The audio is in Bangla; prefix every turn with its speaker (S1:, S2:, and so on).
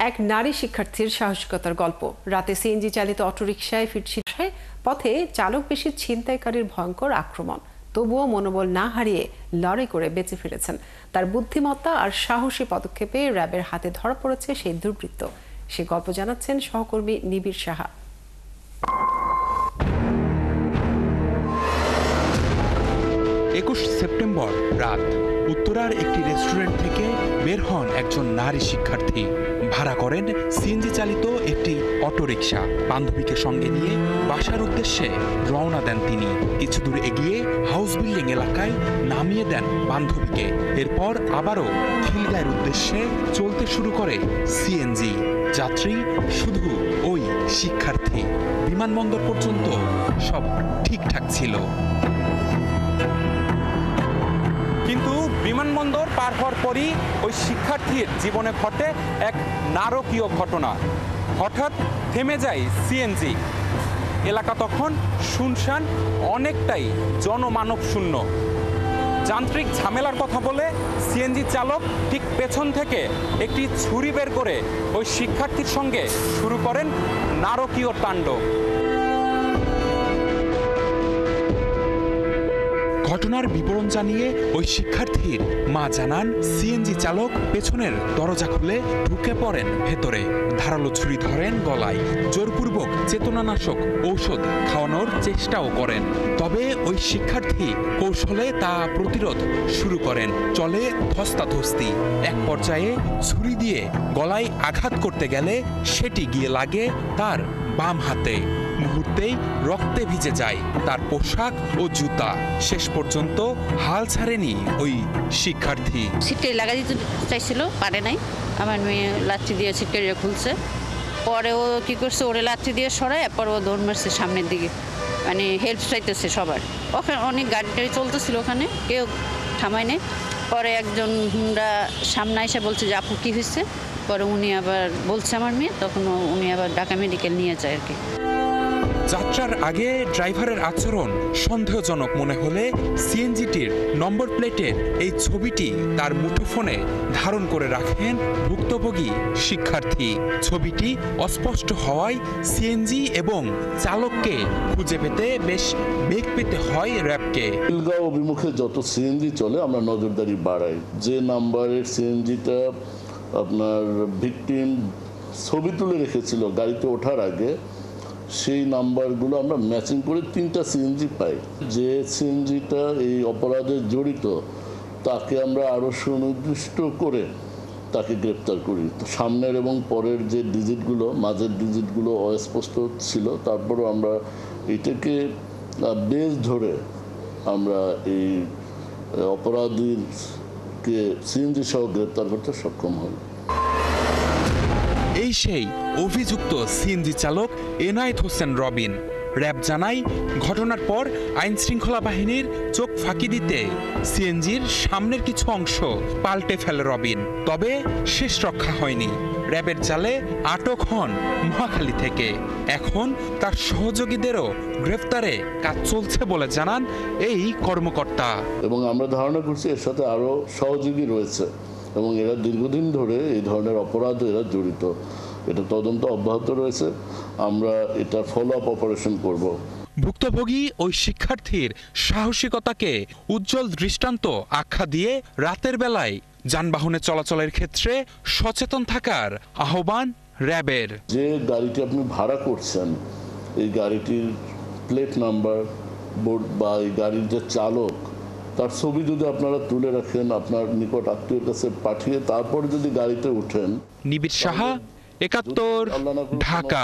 S1: এক নারী শিক্ষার্থীর সাহসিকতার গল্প। রাতে সিএনজি চালিত অটোরিকশায় ফিরছিল, পথে চালক বেশি ছিনতাইকারীর ভয়ঙ্কর আক্রমণ, তবুও মনোবল না হারিয়ে লড়াই করে বেঁচে ফিরেছেন। তার বুদ্ধিমত্তা আর সাহসী পদক্ষেপে র্যাবের হাতে ধরা পড়েছে সেই দুর্বৃত্ত। সে গল্প জানাচ্ছেন সহকর্মী নিবিড় সাহা।
S2: 21 সেপ্টেম্বর রাত উত্তরার একটি রেস্টুরেন্ট থেকে বের হন একজন নারী শিক্ষার্থী। ভাড়া করেন সিএনজি চালিত একটি অটোরিকশা। বান্ধবীকে সঙ্গে নিয়ে বাসার উদ্দেশ্যে রওনা দেন তিনি। কিছু দূর এগিয়ে হাউস বিল্ডিং এলাকায় নামিয়ে দেন বান্ধবীকে। এরপর আবারও খিলগাঁয়ের উদ্দেশ্যে চলতে শুরু করে সিএনজি। যাত্রী শুধু ওই শিক্ষার্থী। বিমানবন্দর পর্যন্ত সব ঠিকঠাক ছিল, কিন্তু বিমানবন্দর পার হওয়ার পরই ওই শিক্ষার্থীর জীবনে ঘটে এক নারকীয় ঘটনা। হঠাৎ থেমে যায় সিএনজি। এলাকা তখন শুনশান, অনেকটাই জনমানব শূন্য। যান্ত্রিক ঝামেলার কথা বলে সিএনজি চালক ঠিক পেছন থেকে একটি ছুরি বের করে ওই শিক্ষার্থীর সঙ্গে শুরু করেন নারকীয় তাণ্ডব। ঘটনার বিবরণ জানিয়ে ওই শিক্ষার্থীর মা জানান, সিএনজি চালক পেছনের দরজা খুলে ঢুকে পড়েন ভেতরে। ধারালো ছুরি ধরেন গলায়, জোরপূর্বক চেতনানাশক ঔষধ খাওয়ানোর চেষ্টাও করেন। তবে ওই শিক্ষার্থী কৌশলে তা প্রতিরোধ শুরু করেন। চলে ধস্তাধস্তি। এক পর্যায়ে ছুরি দিয়ে গলায় আঘাত করতে গেলে সেটি গিয়ে লাগে তার বাম হাতে। মুহূর্তেই রক্তে ভিজে যায় তার পোশাক ও জুতা। শেষ পর্যন্ত হাল ছাড়েনি ওই শিক্ষার্থী।
S3: সিটে লাগাই দিতে চাইছিল, পারে নাই। আমার মেয়ে লাঠি দিয়ে সিটে খুলছে। পরে ও কি করছে, ওরে লাঠি দিয়ে সরায়, এরপর ও দৌড় মারছে সামনের দিকে, মানে হেল্প চাইতেছে সবার। ওখানে অনেক গাড়ি টাড়ি চলতেছিল, ওখানে কেউ থামায় নেই। পরে একজন হুন্ডা সামনে এসে বলছে যে আপু কি হয়েছে। পরে উনি আবার বলছে আমার মেয়ে, তখন উনি আবার ঢাকা মেডিকেল নিয়ে যায় আর কি।
S2: যাত্রার আগে ড্রাইভারের আচরণ সন্দেহজনক মনে হলে সিএনজিটির নম্বর প্লেটের এই ছবিটি তার মুঠোফোনে ধারণ করে রাখেন ভুক্তভোগী শিক্ষার্থী। ছবিটি অস্পষ্ট হওয়ায় সিএনজি এবং চালককে খুঁজে পেতে বেশ বেগ পেতে হয় র্যাবকে।
S4: খিলগাঁও অভিমুখে যত সিএনজি চলে আমরা নজরদারি বাড়াই। যে নাম্বারের সিএনজিটা আপনার ভিকটিম ছবি তুলে রেখেছিল গাড়িতে ওঠার আগে, সেই নাম্বারগুলো আমরা ম্যাচিং করে 3টা সিএনজি পাই। যে সিএনজিটা এই অপরাধে জড়িত তাকে আমরা আরও সুনির্দিষ্ট করে তাকে গ্রেপ্তার করি। তো সামনের এবং পরের যে ডিজিটগুলো, মাঝের ডিজিটগুলো অস্পষ্ট ছিল, তারপরও আমরা এটাকে বেস ধরে আমরা এই অপরাধীকে সিএনজি সহ গ্রেপ্তার করতে সক্ষম হই।
S2: এই সেই অভিযুক্ত সিএনজি চালক এনায়েত হোসেন রবিন। র্যাব জানায়, ঘটনার পর আইন শৃঙ্খলা বাহিনীর চোখ ফাঁকি দিতে সিএনজির সামনের কিছু অংশ পাল্টে ফেলে রবিন। তবে শেষ রক্ষা হয়নি। র্যাবের জালে আটক হন মহাখালী থেকে। এখন তার সহযোগীদেরও গ্রেফতারে কাজ চলছে বলে জানান এই কর্মকর্তা।
S4: এবং আমরা ধারণা করছি এর সাথে আরও সহযোগী রয়েছে এবং এরা দীর্ঘদিন ধরে এই ধরনের অপরাধে এরা জড়িত। এটা তদন্ত অব্যাহত রয়েছে, আমরা এটা ফলো আপ অপারেশন করব।
S2: ভুক্তভোগী ওই শিক্ষার্থীর সাহসিকতাকে উজ্জ্বল দৃষ্টান্ত আখ্যা দিয়ে রাতের বেলায় যানবাহনে চলাচলের ক্ষেত্রে সচেতন থাকার আহ্বান র্যাবের।
S4: যে গাড়িটি আপনি ভাড়া করছেন, এই গাড়িটির প্লেট নাম্বার বোর্ড বা এই গাড়ির যে চালক, তার ছবি যদি আপনারা তুলে রাখেন, আপনার নিকট আত্মীয়ের কাছে পাঠিয়ে তারপরে যদি গাড়িতে উঠেন।
S2: নিবিড় সাহা, ৭১, ঢাকা।